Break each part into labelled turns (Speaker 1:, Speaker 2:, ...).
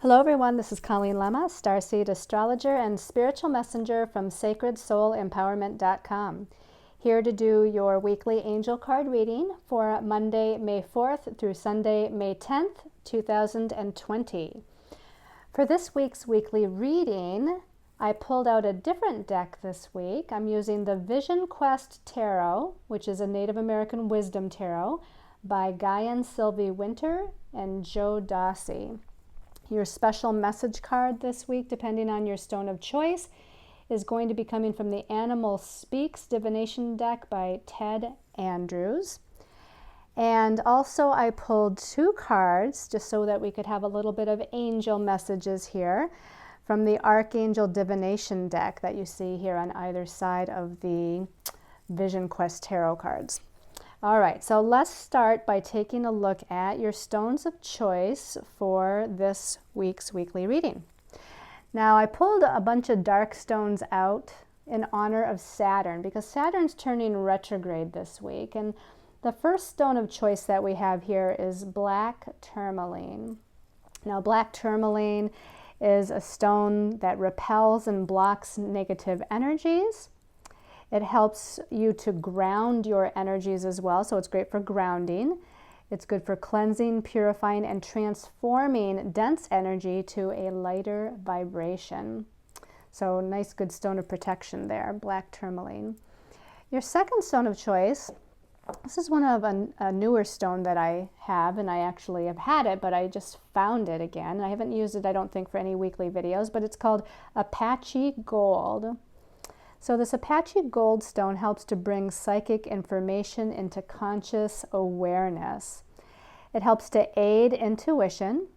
Speaker 1: Hello everyone, this is Colleen Lemma, Starseed Astrologer and Spiritual Messenger from SacredSoulEmpowerment.com. Here to do your weekly angel card reading for Monday, May 4th through Sunday, May 10th, 2020. For this week's weekly reading, I pulled out a different deck this week. I'm using the Vision Quest Tarot, which is a Native American Wisdom Tarot by Guy and Sylvie Winter and Joe Dossie. Your special message card this week, depending on your stone of choice, is going to be coming from the Animal Speaks Divination deck by Ted Andrews. And also I pulled two cards just so that we could have a little bit of angel messages here from the Archangel Divination deck that you see here on either side of the Vision Quest Tarot cards. All right, so let's start by taking a look at your stones of choice for this week's weekly reading. Now, I pulled a bunch of dark stones out in honor of Saturn because Saturn's turning retrograde this week. And the first stone of choice that we have here is black tourmaline. Now, black tourmaline is a stone that repels and blocks negative energies. It helps you to ground your energies as well, so it's great for grounding. It's good for cleansing, purifying, and transforming dense energy to a lighter vibration. So nice, good stone of protection there, black tourmaline. Your second stone of choice, this is one of a newer stone that I have, and I actually have had it, but I just found it again. I haven't used it, I don't think, for any weekly videos, but it's called Apache Gold. So this Apache Gold stone helps to bring psychic information into conscious awareness. It helps to aid intuition,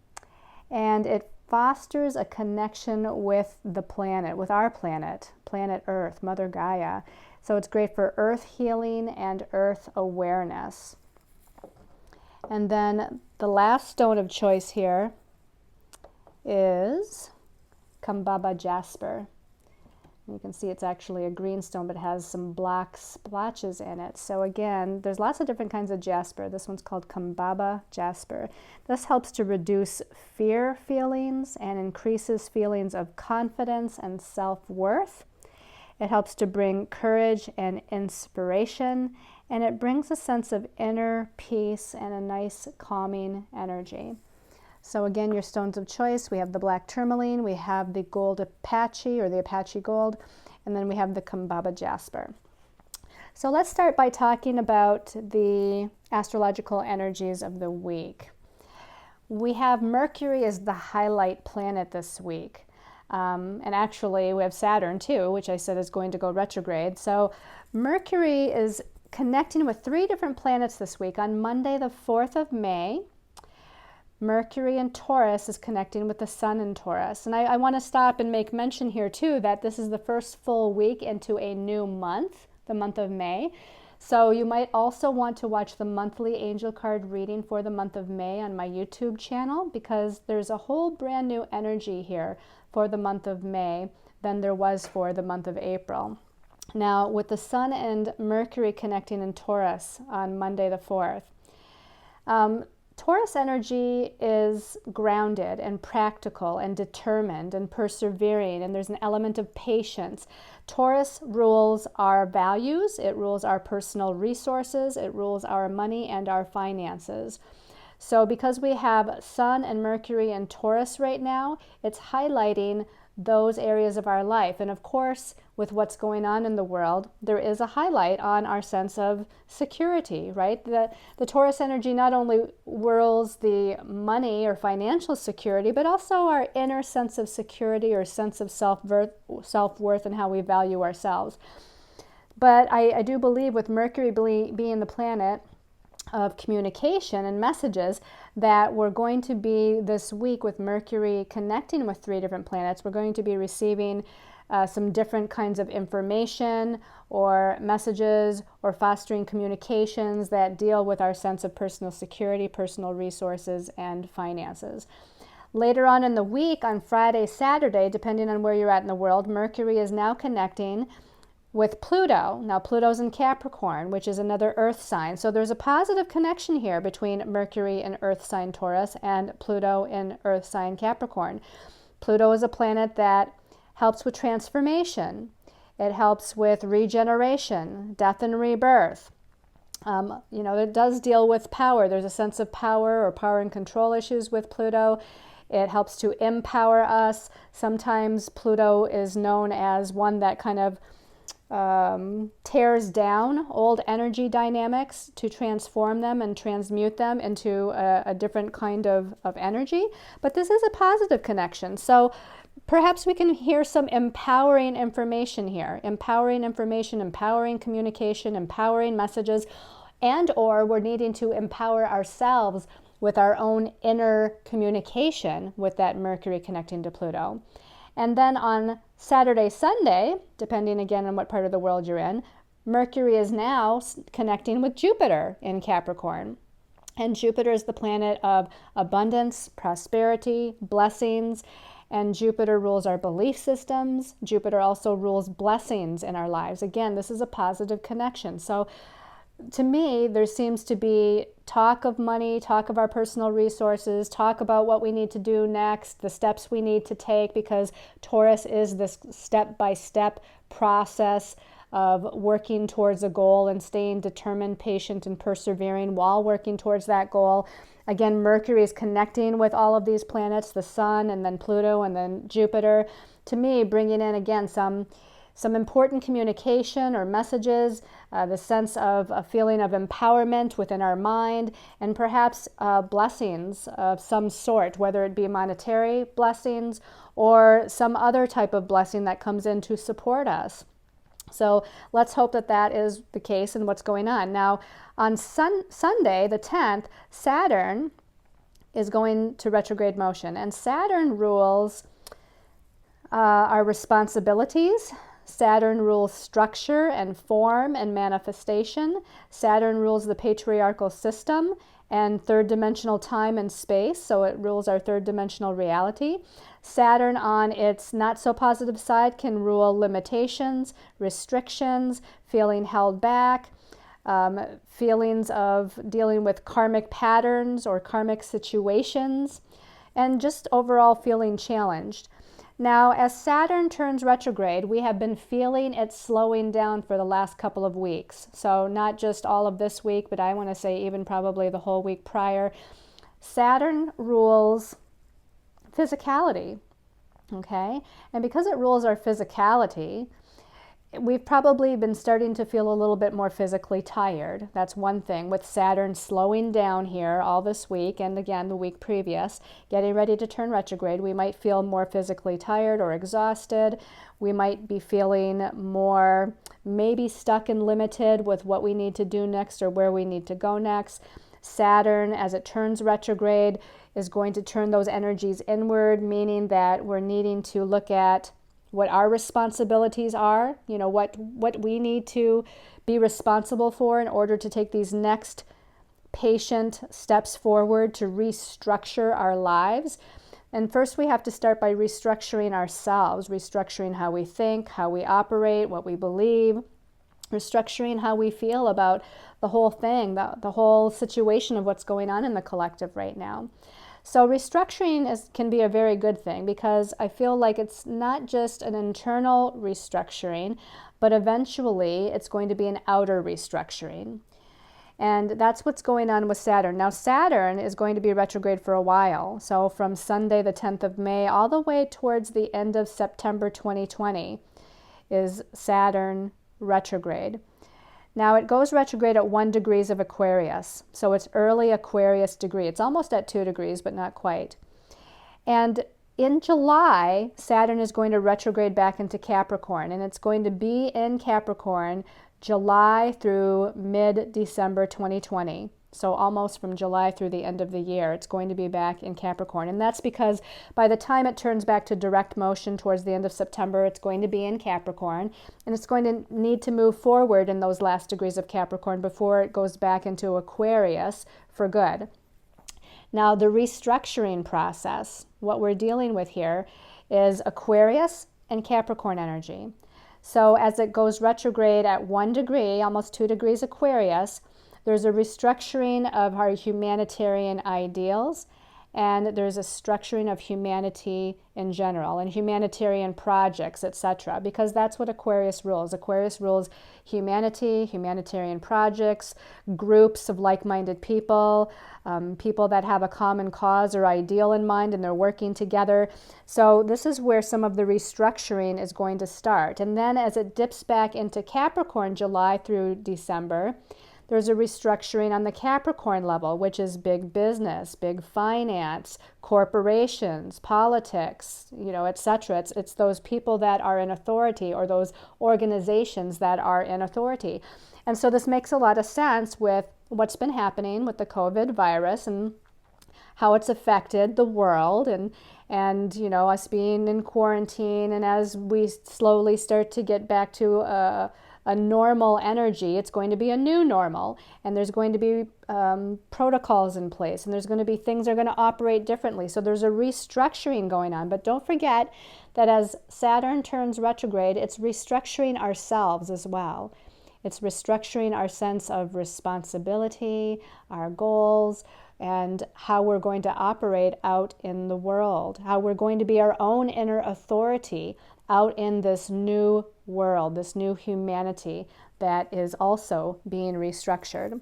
Speaker 1: and it fosters a connection with the planet, with our planet, planet Earth, Mother Gaia. So it's great for earth healing and earth awareness. And then the last stone of choice here is Kambaba Jasper. You can see it's actually a green stone, but it has some black splotches in it. So again, there's lots of different kinds of jasper. This one's called Kambaba Jasper. This helps to reduce fear feelings and increases feelings of confidence and self-worth. It helps to bring courage and inspiration, and it brings a sense of inner peace and a nice calming energy. So again, your stones of choice, we have the black tourmaline, we have the gold Apache or the Apache Gold, and then we have the Kambaba Jasper. So let's start by talking about the astrological energies of the week. We have Mercury as the highlight planet this week. And actually we have Saturn too, which I said is going to go retrograde. So Mercury is connecting with three different planets this week. On Monday, the 4th of May, Mercury in Taurus is connecting with the Sun in Taurus. And I want to stop and make mention here too that this is the first full week into a new month, the month of May. So you might also want to watch the monthly angel card reading for the month of May on my YouTube channel, because there's a whole brand new energy here for the month of May than there was for the month of April. Now, with the Sun and Mercury connecting in Taurus on Monday the 4th, Taurus energy is grounded and practical and determined and persevering, and there's an element of patience. Taurus rules our values, it rules our personal resources, it rules our money and our finances. So because we have Sun and Mercury in Taurus right now, it's highlighting those areas of our life. And of course, with what's going on in the world, there is a highlight on our sense of security, right? The Taurus energy not only rules the money or financial security, but also our inner sense of security or sense of self-worth and how we value ourselves. But I do believe with Mercury being the planet of communication and messages, that we're going to be this week with Mercury connecting with three different planets, we're going to be receiving some different kinds of information or messages or fostering communications that deal with our sense of personal security, personal resources, and finances. Later on in the week, on Friday, Saturday, depending on where you're at in the world, Mercury is now connecting with Pluto. Now Pluto's in Capricorn, which is another earth sign. So there's a positive connection here between Mercury in earth sign Taurus and Pluto in earth sign Capricorn. Pluto is a planet that helps with transformation. It helps with regeneration, death and rebirth. It does deal with power. There's a sense of power or power and control issues with Pluto. It helps to empower us. Sometimes Pluto is known as one that kind of tears down old energy dynamics to transform them and transmute them into a different kind of energy. But this is a positive connection. So perhaps we can hear some empowering information here. Empowering information, empowering communication, empowering messages, and or we're needing to empower ourselves with our own inner communication with that Mercury connecting to Pluto. And then on Saturday, Sunday, depending again on what part of the world you're in, Mercury is now connecting with Jupiter in Capricorn. And Jupiter is the planet of abundance, prosperity, blessings, and Jupiter rules our belief systems. Jupiter also rules blessings in our lives. Again, this is a positive connection. So to me, there seems to be talk of money, talk of our personal resources, talk about what we need to do next, the steps we need to take, because Taurus is this step-by-step process of working towards a goal and staying determined, patient, and persevering while working towards that goal. Again, Mercury is connecting with all of these planets, the Sun, and then Pluto, and then Jupiter. To me, bringing in, again, some important communication or messages, the sense of a feeling of empowerment within our mind, and perhaps blessings of some sort, whether it be monetary blessings or some other type of blessing that comes in to support us. So let's hope that that is the case and what's going on. Now, on Sunday, the 10th, Saturn is going to retrograde motion, and Saturn rules our responsibilities. Saturn rules structure and form and manifestation. Saturn rules the patriarchal system and third dimensional time and space, so it rules our third dimensional reality. Saturn on its not so positive side can rule limitations, restrictions, feeling held back, feelings of dealing with karmic patterns or karmic situations, and just overall feeling challenged. Now, as Saturn turns retrograde, we have been feeling it slowing down for the last couple of weeks. So not just all of this week, but I want to say even probably the whole week prior. Saturn rules physicality, okay? And because it rules our physicality, we've probably been starting to feel a little bit more physically tired. That's one thing, with Saturn slowing down here all this week and again the week previous, getting ready to turn retrograde. We might feel more physically tired or exhausted. We might be feeling more maybe stuck and limited with what we need to do next or where we need to go next. Saturn, as it turns retrograde, is going to turn those energies inward, meaning that we're needing to look at what our responsibilities are, what we need to be responsible for in order to take these next patient steps forward to restructure our lives. And first we have to start by restructuring ourselves, restructuring how we think, how we operate, what we believe, restructuring how we feel about the whole thing, the whole situation of what's going on in the collective right now. So restructuring can be a very good thing, because I feel like it's not just an internal restructuring, but eventually it's going to be an outer restructuring. And that's what's going on with Saturn. Now Saturn is going to be retrograde for a while. So from Sunday the 10th of May all the way towards the end of September 2020 is Saturn retrograde. Now it goes retrograde at 1 degree of Aquarius, so it's early Aquarius degree. It's almost at 2 degrees, but not quite. And in July, Saturn is going to retrograde back into Capricorn, and it's going to be in Capricorn July through mid-December 2020. So almost from July through the end of the year, it's going to be back in Capricorn. And that's because by the time it turns back to direct motion towards the end of September, it's going to be in Capricorn. And it's going to need to move forward in those last degrees of Capricorn before it goes back into Aquarius for good. Now, the restructuring process, what we're dealing with here is Aquarius and Capricorn energy. So as it goes retrograde at 1 degree, almost 2 degrees Aquarius, there's a restructuring of our humanitarian ideals, and there's a structuring of humanity in general and humanitarian projects, etc., because that's what Aquarius rules. Aquarius rules humanity, humanitarian projects, groups of like-minded people, people that have a common cause or ideal in mind, and they're working together. So this is where some of the restructuring is going to start. And then as it dips back into Capricorn, July through December, there's a restructuring on the Capricorn level, which is big business, big finance, corporations, politics, etc. It's those people that are in authority, or those organizations that are in authority. And so this makes a lot of sense with what's been happening with the COVID virus and how it's affected the world, and us being in quarantine, and as we slowly start to get back to a normal energy, it's going to be a new normal, and there's going to be protocols in place, and there's going to be things that are going to operate differently. So there's a restructuring going on. But don't forget that as Saturn turns retrograde, it's restructuring ourselves as well. It's restructuring our sense of responsibility, our goals, and how we're going to operate out in the world, how we're going to be our own inner authority out in this new world, this new humanity that is also being restructured.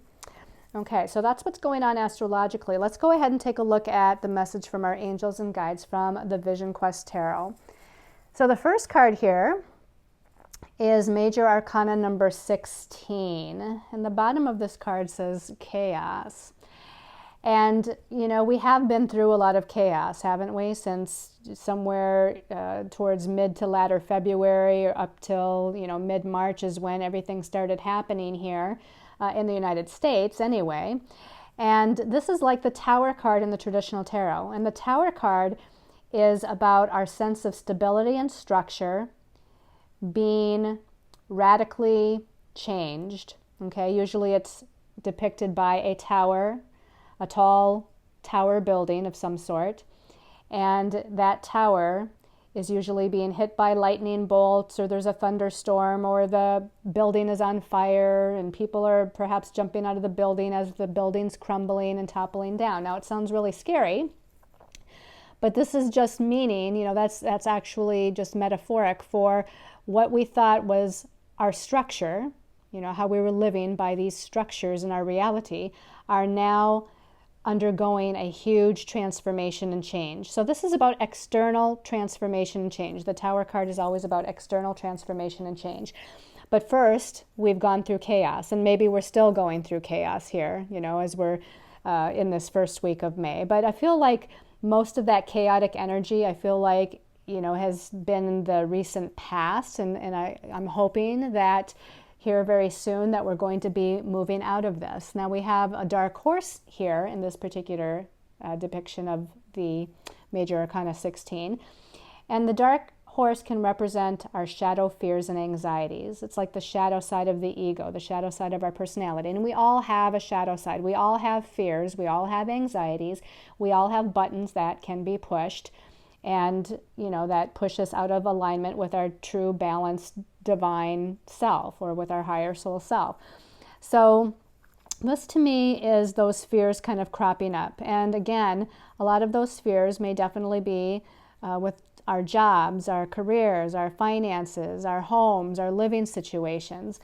Speaker 1: Okay, so that's what's going on astrologically. Let's go ahead and take a look at the message from our angels and guides from the Vision Quest Tarot. So the first card here is Major Arcana number 16, and the bottom of this card says Chaos. And, we have been through a lot of chaos, haven't we, since somewhere towards mid to latter February, or up till, mid-March is when everything started happening here in the United States anyway. And this is like the Tower card in the traditional tarot. And the Tower card is about our sense of stability and structure being radically changed. Okay, usually it's depicted by a tower, a tall tower building of some sort, and that tower is usually being hit by lightning bolts, or there's a thunderstorm, or the building is on fire and people are perhaps jumping out of the building as the building's crumbling and toppling down. Now it sounds really scary, but this is just meaning, that's actually just metaphoric for what we thought was our structure, how we were living by these structures in our reality, are now undergoing a huge transformation and change. So this is about external transformation and change. The Tower card is always about external transformation and change. But first, we've gone through chaos, and maybe we're still going through chaos here, as we're in this first week of May. But I feel like most of that chaotic energy, has been in the recent past, and I'm hoping that here very soon that we're going to be moving out of this. Now we have a dark horse here in this particular depiction of the Major Arcana 16. And the dark horse can represent our shadow fears and anxieties. It's like the shadow side of the ego, the shadow side of our personality. And we all have a shadow side. We all have fears. We all have anxieties. We all have buttons that can be pushed, and that push us out of alignment with our true balanced divine self, or with our higher soul self. So this to me is those fears kind of cropping up. And again, a lot of those fears may definitely be with our jobs, our careers, our finances, our homes, our living situations.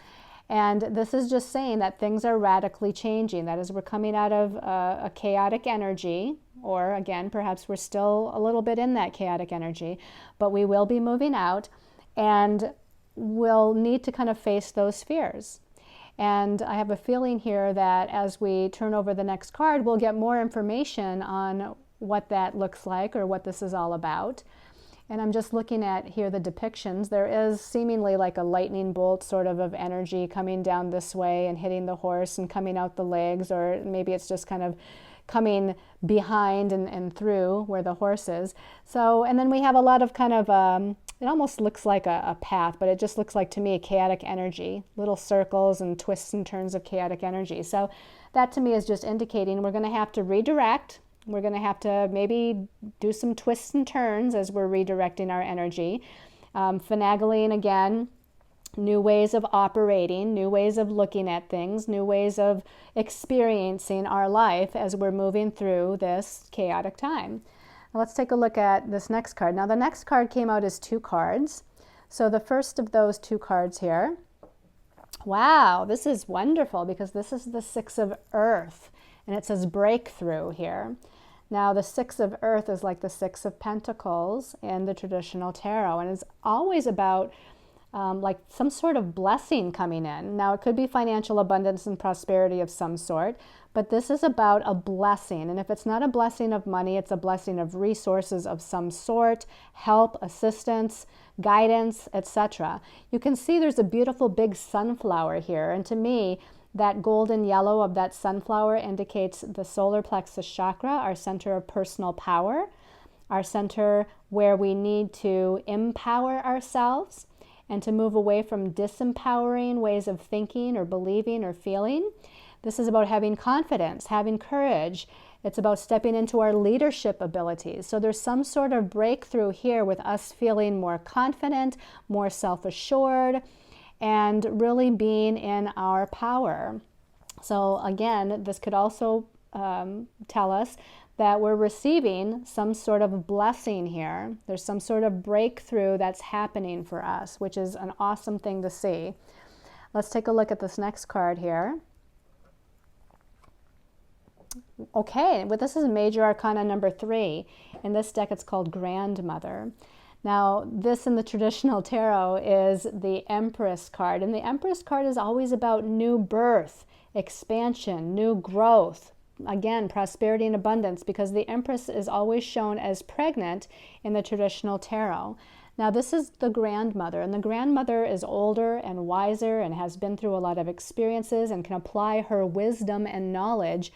Speaker 1: And this is just saying that things are radically changing. That is, we're coming out of a chaotic energy, or again, perhaps we're still a little bit in that chaotic energy, but we will be moving out, and we'll need to kind of face those fears. And I have a feeling here that as we turn over the next card, we'll get more information on what that looks like, or what this is all about. And I'm just looking at here the depictions. There is seemingly like a lightning bolt sort of energy coming down this way and hitting the horse and coming out the legs, or maybe it's just kind of coming behind and through where the horse is. So, and then we have a lot of kind of, it almost looks like a path, but it just looks like to me chaotic energy, little circles and twists and turns of chaotic energy. So that to me is just indicating we're going to have to redirect. We're going to have to maybe do some twists and turns as we're redirecting our energy. Finagling again new ways of operating, new ways of looking at things, new ways of experiencing our life as we're moving through this chaotic time. Now let's take a look at this next card. Now the next card came out as 2 cards. So the first of those 2 cards here, wow, this is wonderful because this is the 6 of Earth and it says breakthrough here. Now the 6 of Earth is like the 6 of Pentacles in the traditional tarot, and it's always about like some sort of blessing coming in. Now it could be financial abundance and prosperity of some sort, but this is about a blessing. And if it's not a blessing of money, it's a blessing of resources of some sort, help, assistance, guidance, etc. You can see there's a beautiful big sunflower here. And to me, that golden yellow of that sunflower indicates the solar plexus chakra, our center of personal power, our center where we need to empower ourselves and to move away from disempowering ways of thinking or believing or feeling. This is about having confidence, having courage. It's about stepping into our leadership abilities. So there's some sort of breakthrough here with us feeling more confident, more self-assured, and really being in our power. So again, this could also tell us that we're receiving some sort of blessing here. There's some sort of breakthrough that's happening for us, which is an awesome thing to see. Let's take a look at this next card here. Okay, well, this is Major Arcana number 3. In this deck, it's called Grandmother. Now, this in the traditional tarot is the Empress card, and the Empress card is always about new birth, expansion, new growth. Again, prosperity and abundance, because the Empress is always shown as pregnant in the traditional tarot. Now, this is the grandmother, and the grandmother is older and wiser and has been through a lot of experiences and can apply her wisdom and knowledge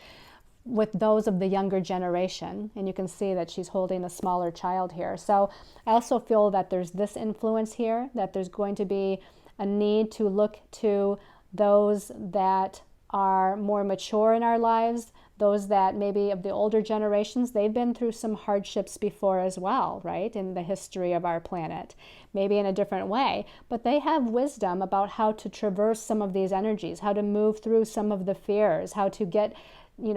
Speaker 1: with those of the younger generation. And you can see that she's holding a smaller child here. So I also feel that there's this influence here, that there's going to be a need to look to those that are more mature in our lives, those that maybe of the older generations, they've been through some hardships before as well, right, in the history of our planet, maybe in a different way, but they have wisdom about how to traverse some of these energies, how to move through some of the fears, how to get,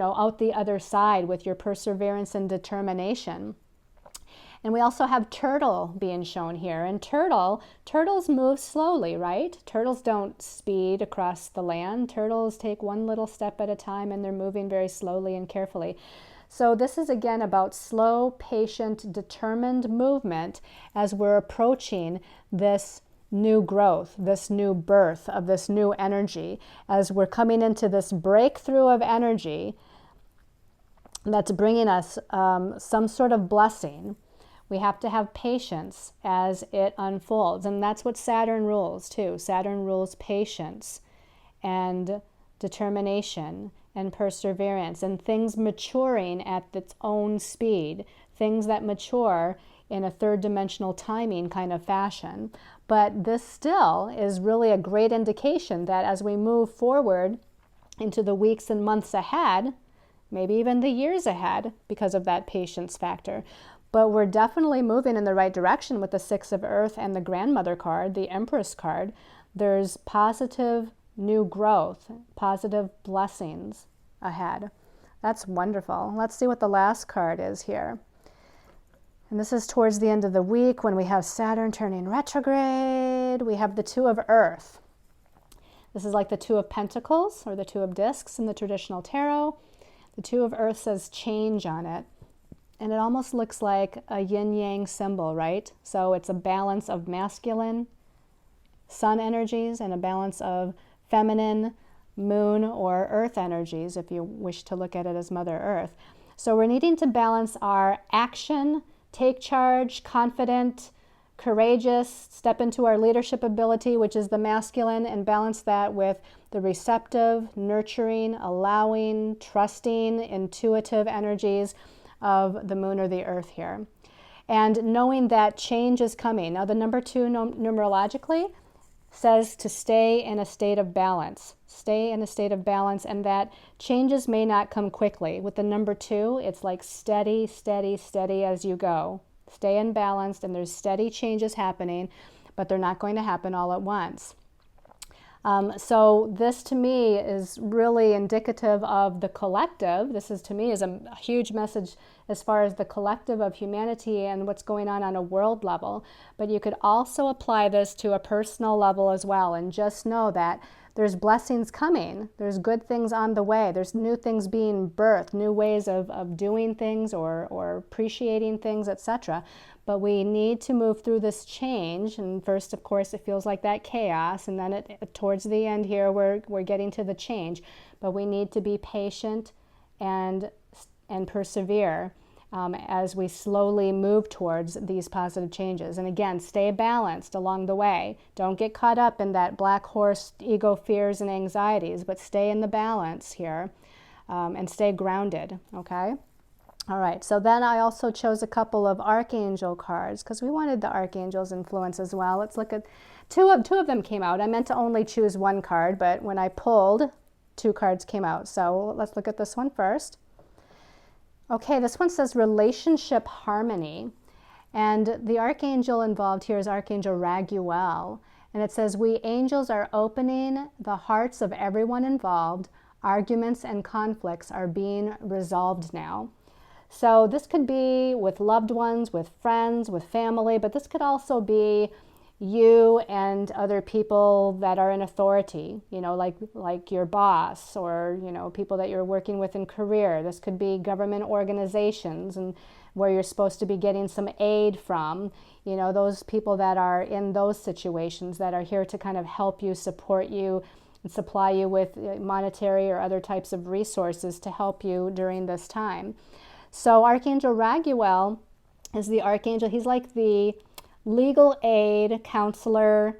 Speaker 1: out the other side with your perseverance and determination. And we also have turtle being shown here. And turtles move slowly, right? Turtles don't speed across the land. Turtles take one little step at a time, and they're moving very slowly and carefully. So this is again about slow, patient, determined movement as we're approaching this new growth, this new birth of this new energy, as we're coming into this breakthrough of energy that's bringing us some sort of blessing. We have to have patience as it unfolds. And that's what Saturn rules too. Saturn rules patience and determination and perseverance and things maturing at its own speed, things that mature in a third dimensional timing kind of fashion. But this still is really a great indication that as we move forward into the weeks and months ahead, maybe even the years ahead because of that patience factor, but we're definitely moving in the right direction with the 6 of Earth and the Grandmother card, the Empress card. There's positive new growth, positive blessings ahead. That's wonderful. Let's see what the last card is here. And this is towards the end of the week when we have Saturn turning retrograde. We have the 2 of Earth. This is like the 2 of Pentacles or the 2 of Discs in the traditional tarot. The 2 of Earth says change on it. And it almost looks like a yin-yang symbol, right? So it's a balance of masculine sun energies and a balance of feminine moon or earth energies, if you wish to look at it as Mother Earth. So we're needing to balance our action, take charge, confident, courageous, step into our leadership ability, which is the masculine, and balance that with the receptive, nurturing, allowing, trusting, intuitive energies of the moon or the earth here. And knowing that change is coming. Now the number 2 numerologically says to stay in a state of balance. Stay in a state of balance, and that changes may not come quickly. With the number 2, it's like steady, steady, steady as you go. Stay in balance, and there's steady changes happening, but they're not going to happen all at once. So this to me is really indicative of the collective. This is to me is a huge message as far as the collective of humanity and what's going on a world level. But you could also apply this to a personal level as well, and just know that there's blessings coming. There's good things on the way. There's new things being birthed, new ways of doing things or appreciating things, etc. But we need to move through this change. And first, of course, it feels like that chaos. And then towards the end here, we're getting to the change. But we need to be patient and persevere as we slowly move towards these positive changes. And again, stay balanced along the way. Don't get caught up in that black horse ego fears and anxieties, but stay in the balance here and stay grounded, okay? All right, so then I also chose a couple of Archangel cards because we wanted the Archangel's influence as well. Let's look at two of them came out. I meant to only choose one card, but when I pulled, 2 cards came out. So let's look at this one first. Okay, this one says relationship harmony. And the Archangel involved here is Archangel Raguel. And it says, we angels are opening the hearts of everyone involved. Arguments and conflicts are being resolved now. So this could be with loved ones, with friends, with family, but this could also be you and other people that are in authority, you know, like your boss or, you know, people that you're working with in career. This could be government organizations and where you're supposed to be getting some aid from, you know, those people that are in those situations that are here to kind of help you, support you, and supply you with monetary or other types of resources to help you during this time. So Archangel Raguel is the Archangel. He's like the legal aid, counselor,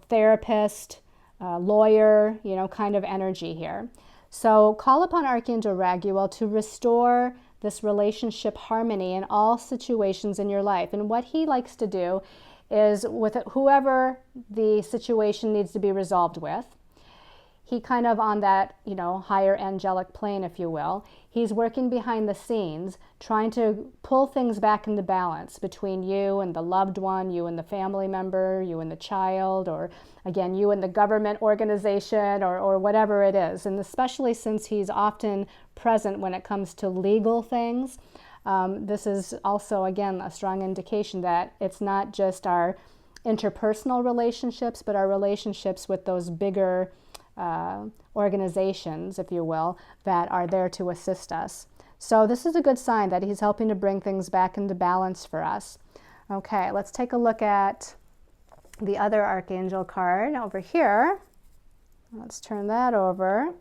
Speaker 1: therapist, lawyer, you know, kind of energy here. So call upon Archangel Raguel to restore this relationship harmony in all situations in your life. And what he likes to do is with whoever the situation needs to be resolved with, he kind of on that, you know, higher angelic plane, if you will, he's working behind the scenes, trying to pull things back into balance between you and the loved one, you and the family member, you and the child, or again, you and the government organization, or whatever it is. And especially since he's often present when it comes to legal things, this is also, again, a strong indication that it's not just our interpersonal relationships, but our relationships with those bigger organizations, if you will, that are there to assist us. So this is a good sign that he's helping to bring things back into balance for us. Okay, let's take a look at the other Archangel card over here. Let's turn that over.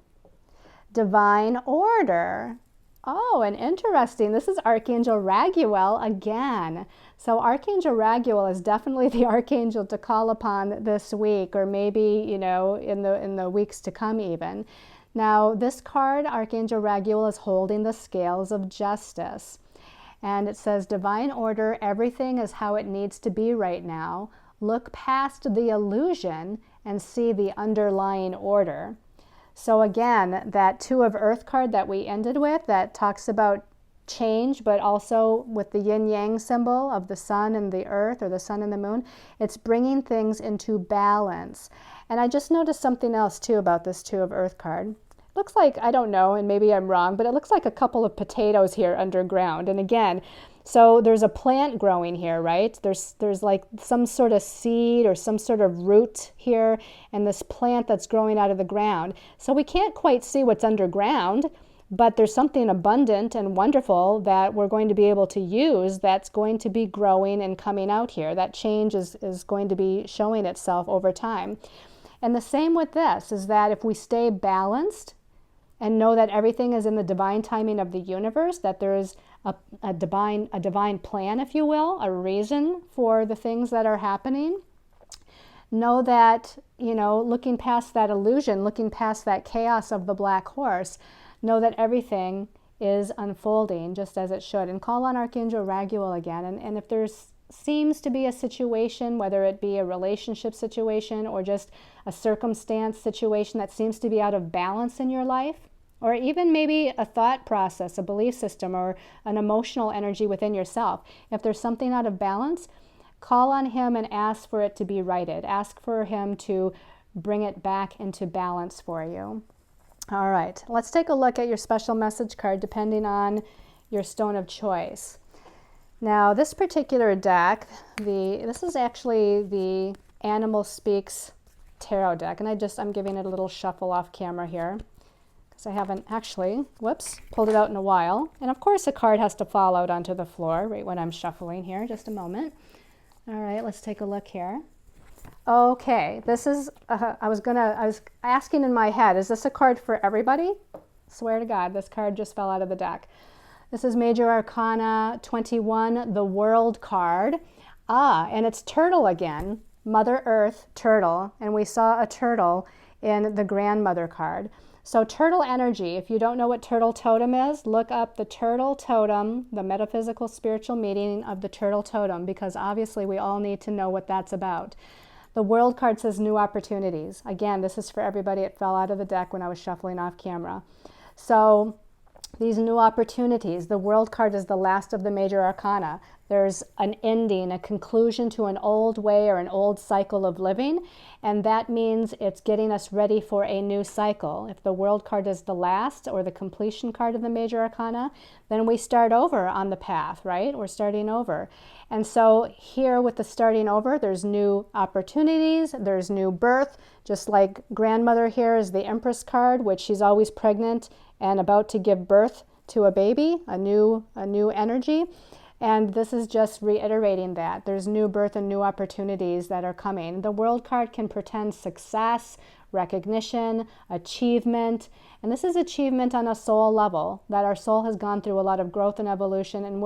Speaker 1: Divine Order. Oh, and interesting. This is Archangel Raguel again. So Archangel Raguel is definitely the archangel to call upon this week, or maybe, you know, in the weeks to come even. Now, this card, Archangel Raguel, is holding the scales of justice. And it says, Divine Order, everything is how it needs to be right now. Look past the illusion and see the underlying order. So again, that 2 of Earth card that we ended with, that talks about change, but also with the yin-yang symbol of the sun and the earth, or the sun and the moon, it's bringing things into balance. And I just noticed something else too about this 2 of Earth card. Looks like, I don't know, and maybe I'm wrong, but it looks like a couple of potatoes here underground. And again, so there's a plant growing here, right? There's like some sort of seed or some sort of root here, and this plant that's growing out of the ground. So we can't quite see what's underground, but there's something abundant and wonderful that we're going to be able to use that's going to be growing and coming out here. That change is going to be showing itself over time. And the same with this is that if we stay balanced and know that everything is in the divine timing of the universe, that there is a divine plan, if you will, a reason for the things that are happening. Know that, you know, looking past that illusion, looking past that chaos of the black horse, know that everything is unfolding just as it should. And call on Archangel Raguel again. And if there seems to be a situation, whether it be a relationship situation or just a circumstance situation that seems to be out of balance in your life, or even maybe a thought process, a belief system, or an emotional energy within yourself. If there's something out of balance, call on him and ask for it to be righted. Ask for him to bring it back into balance for you. All right, let's take a look at your special message card depending on your stone of choice. Now, this particular deck, this is actually the Animal Speaks Tarot deck, and I'm giving it a little shuffle off camera here because I haven't actually, pulled it out in a while. And of course, a card has to fall out onto the floor right when I'm shuffling here. Just a moment. All right, let's take a look here. Okay, this is, I was asking in my head, is this a card for everybody? Swear to God, this card just fell out of the deck. This is Major Arcana 21, the World card. And it's turtle again, Mother Earth, turtle, and we saw a turtle in the Grandmother card. So turtle energy, if you don't know what turtle totem is, look up the turtle totem, the metaphysical spiritual meaning of the turtle totem, because obviously we all need to know what that's about. The World card says new opportunities. Again, this is for everybody. It fell out of the deck when I was shuffling off camera. So these new opportunities, the World card is the last of the major arcana. There's an ending, a conclusion to an old way or an old cycle of living, and that means it's getting us ready for a new cycle. If the World card is the last or the completion card of the major arcana, then we start over on the path, right? We're starting over. And so here with the starting over, there's new opportunities, there's new birth, just like Grandmother here is the Empress card, which she's always pregnant and about to give birth to a baby, a new energy. And this is just reiterating that. There's new birth and new opportunities that are coming. The World card can portend success, recognition, achievement. And this is achievement on a soul level, that our soul has gone through a lot of growth and evolution, and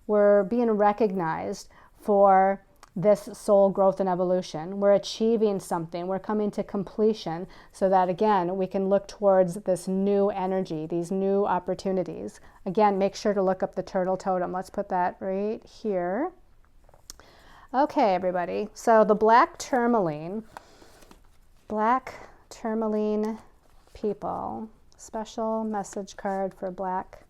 Speaker 1: we're being recognized for this soul growth and evolution. We're achieving something. We're coming to completion so that, again, we can look towards this new energy, these new opportunities. Again, make sure to look up the turtle totem. Let's put that right here. Okay, everybody. So the black tourmaline people, special message card for black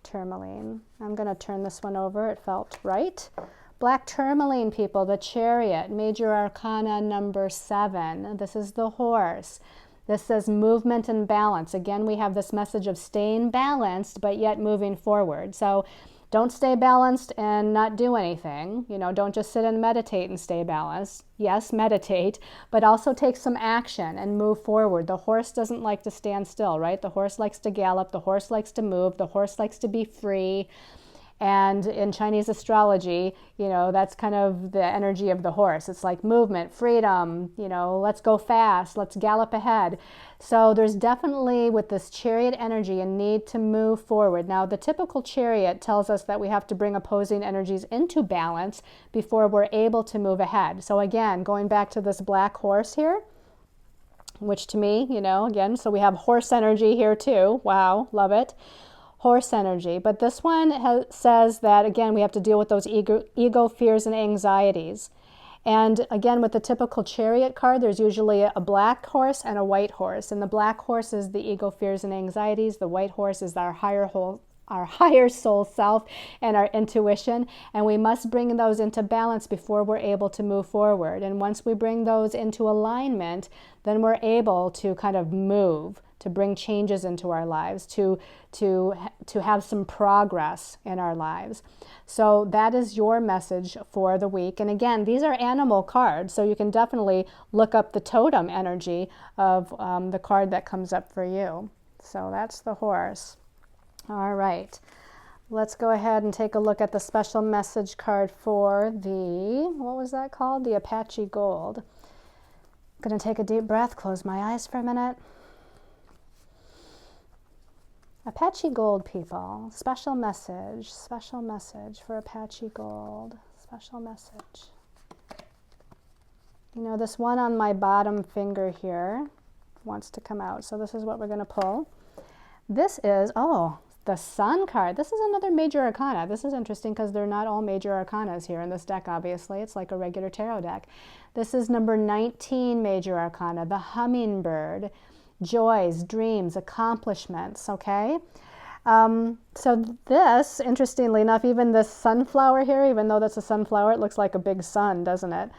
Speaker 1: tourmaline. I'm going to turn this one over. It felt right. Black tourmaline people, the Chariot, Major Arcana number 7. This is the horse. This says movement and balance. Again, we have this message of staying balanced, but yet moving forward. So don't stay balanced and not do anything. You know, don't just sit and meditate and stay balanced. Yes, meditate, but also take some action and move forward. The horse doesn't like to stand still, right? The horse likes to gallop. The horse likes to move. The horse likes to be free. And in Chinese astrology, you know, that's kind of the energy of the horse. It's like movement, freedom, you know, let's go fast, let's gallop ahead. So there's definitely, with this chariot energy, a need to move forward. Now, the typical chariot tells us that we have to bring opposing energies into balance before we're able to move ahead. So again, going back to this black horse here, which to me, you know, again, so we have horse energy here too. Wow, love it. Horse energy. But this one says that, again, we have to deal with those ego fears and anxieties. And again, with the typical chariot card, there's usually a black horse and a white horse. And the black horse is the ego fears and anxieties. The white horse is our higher soul self and our intuition. And we must bring those into balance before we're able to move forward. And once we bring those into alignment, then we're able to kind of move, to bring changes into our lives, to have some progress in our lives. So that is your message for the week. And again, these are animal cards, so you can definitely look up the totem energy of the card that comes up for you. So that's the horse. All right. Let's go ahead and take a look at the special message card for the, what was that called? The Apache Gold. I'm going to take a deep breath, close my eyes for a minute. Apache Gold people, special message for Apache Gold, special message. You know, this one on my bottom finger here wants to come out, so this is what we're going to pull. This is, the Sun card. This is another major arcana. This is interesting because they're not all major arcanas here in this deck, obviously. It's like a regular tarot deck. This is number 19 major arcana, the Hummingbird. Joys, dreams, accomplishments, okay? So this, interestingly enough, even this sunflower here, even though that's a sunflower, it looks like a big sun, doesn't it?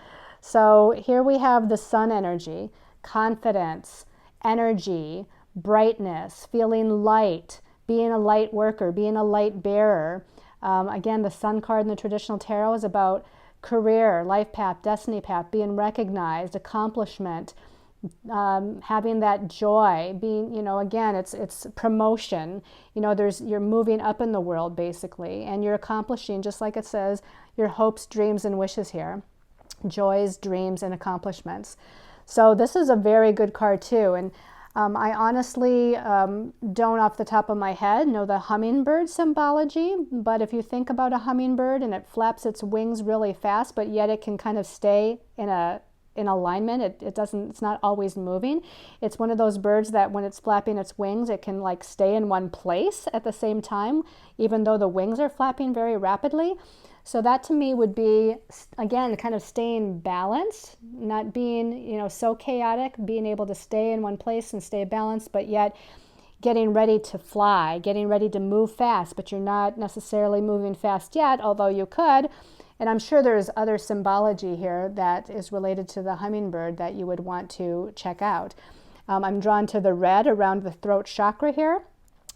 Speaker 1: So here we have the sun energy, confidence, energy, brightness, feeling light, being a light worker, being a light bearer. Again, the sun card in the traditional tarot is about career, life path, destiny path, being recognized, accomplishment, having that joy, being, you know, again, it's promotion. You know, you're moving up in the world basically, and you're accomplishing, just like it says, your hopes, dreams, and wishes here. Joys, dreams, and accomplishments. So this is a very good card too. And I honestly don't off the top of my head know the hummingbird symbology, but if you think about a hummingbird and it flaps its wings really fast, but yet it can kind of stay in alignment, it's not always moving. It's one of those birds that when it's flapping its wings, it can like stay in one place at the same time, even though the wings are flapping very rapidly. So that to me would be, again, kind of staying balanced, not being, you know, so chaotic, being able to stay in one place and stay balanced, but yet getting ready to fly, getting ready to move fast, but you're not necessarily moving fast yet, although you could. And I'm sure there's other symbology here that is related to the hummingbird that you would want to check out. I'm drawn to the red around the throat chakra here.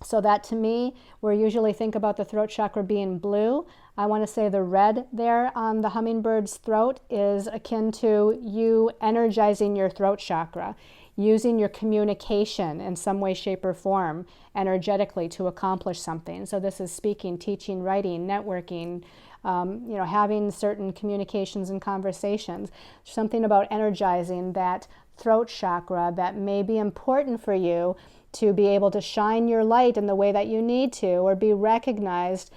Speaker 1: So that to me, we usually think about the throat chakra being blue. I want to say the red there on the hummingbird's throat is akin to you energizing your throat chakra, using your communication in some way, shape, or form energetically to accomplish something. So this is speaking, teaching, writing, networking, you know, having certain communications and conversations. Something about energizing that throat chakra that may be important for you to be able to shine your light in the way that you need to, or be recognized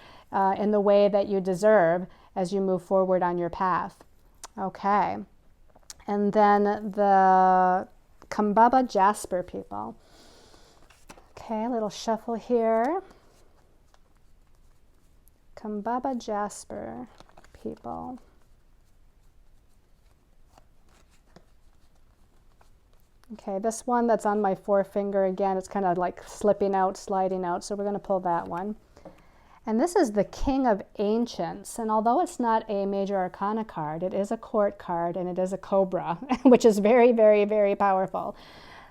Speaker 1: in the way that you deserve as you move forward on your path. Okay. And then the Kambaba Jasper people. Okay, a little shuffle here. Kambaba Jasper people. Okay, this one that's on my forefinger, again, it's kind of like slipping out, sliding out, so we're going to pull that one. And this is the King of Ancients, and although it's not a major arcana card, it is a court card, and it is a cobra, which is very, very, very powerful.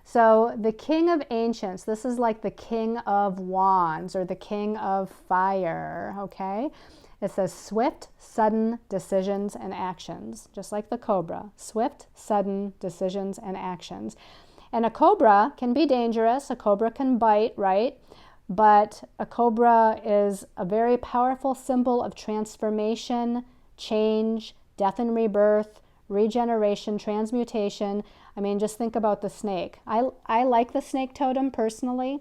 Speaker 1: So the King of Ancients, this is like the King of Wands, or the King of Fire, okay? It says swift, sudden decisions and actions, just like the cobra. Swift, sudden decisions and actions. And a cobra can be dangerous. A cobra can bite, right? But a cobra is a very powerful symbol of transformation, change, death and rebirth, regeneration, transmutation. I mean, just think about the snake. I like the snake totem personally.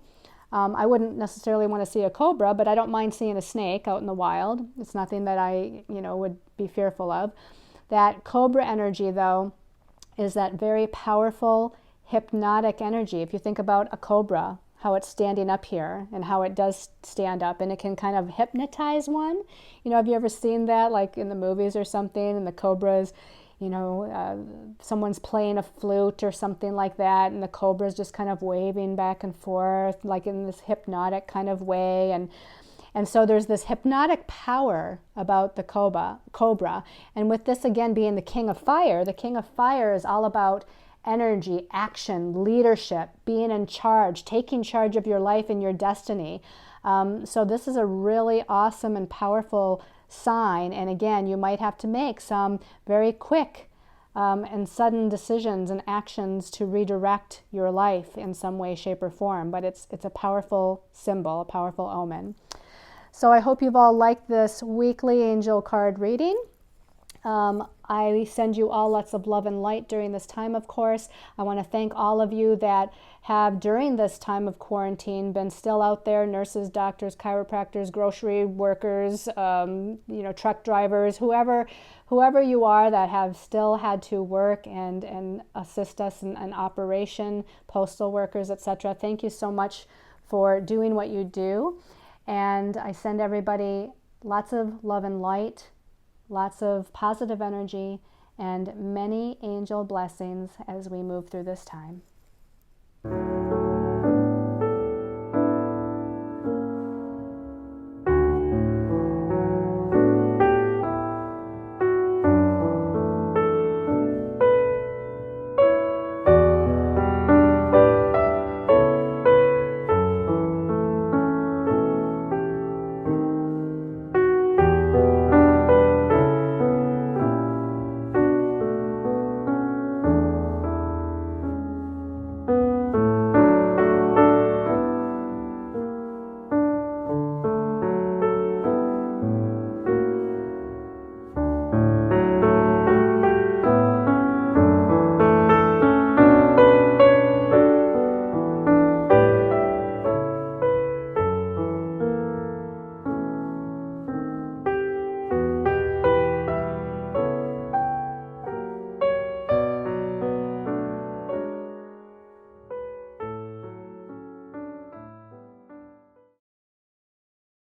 Speaker 1: I wouldn't necessarily want to see a cobra, but I don't mind seeing a snake out in the wild. It's nothing that I, would be fearful of. That cobra energy, though, is that very powerful, hypnotic energy. If you think about a cobra, how it's standing up here and how it does stand up, and it can kind of hypnotize one. Have you ever seen that, like in the movies or something, and the cobras, someone's playing a flute or something like that, and the cobra is just kind of waving back and forth, like in this hypnotic kind of way. And so there's this hypnotic power about the cobra. And with this, again, being the King of Fire is all about energy, action, leadership, being in charge, taking charge of your life and your destiny. So this is a really awesome and powerful sign, and again, you might have to make some very quick and sudden decisions and actions to redirect your life in some way, shape, or form, but it's a powerful symbol, a powerful omen. So I hope you've all liked this weekly angel card reading. I send you all lots of love and light during this time, of course. I want to thank all of you that have, during this time of quarantine, been still out there, nurses, doctors, chiropractors, grocery workers, truck drivers, whoever you are that have still had to work and assist us in operation, postal workers, etc. Thank you so much for doing what you do. And I send everybody lots of love and light, lots of positive energy, and many angel blessings as we move through this time.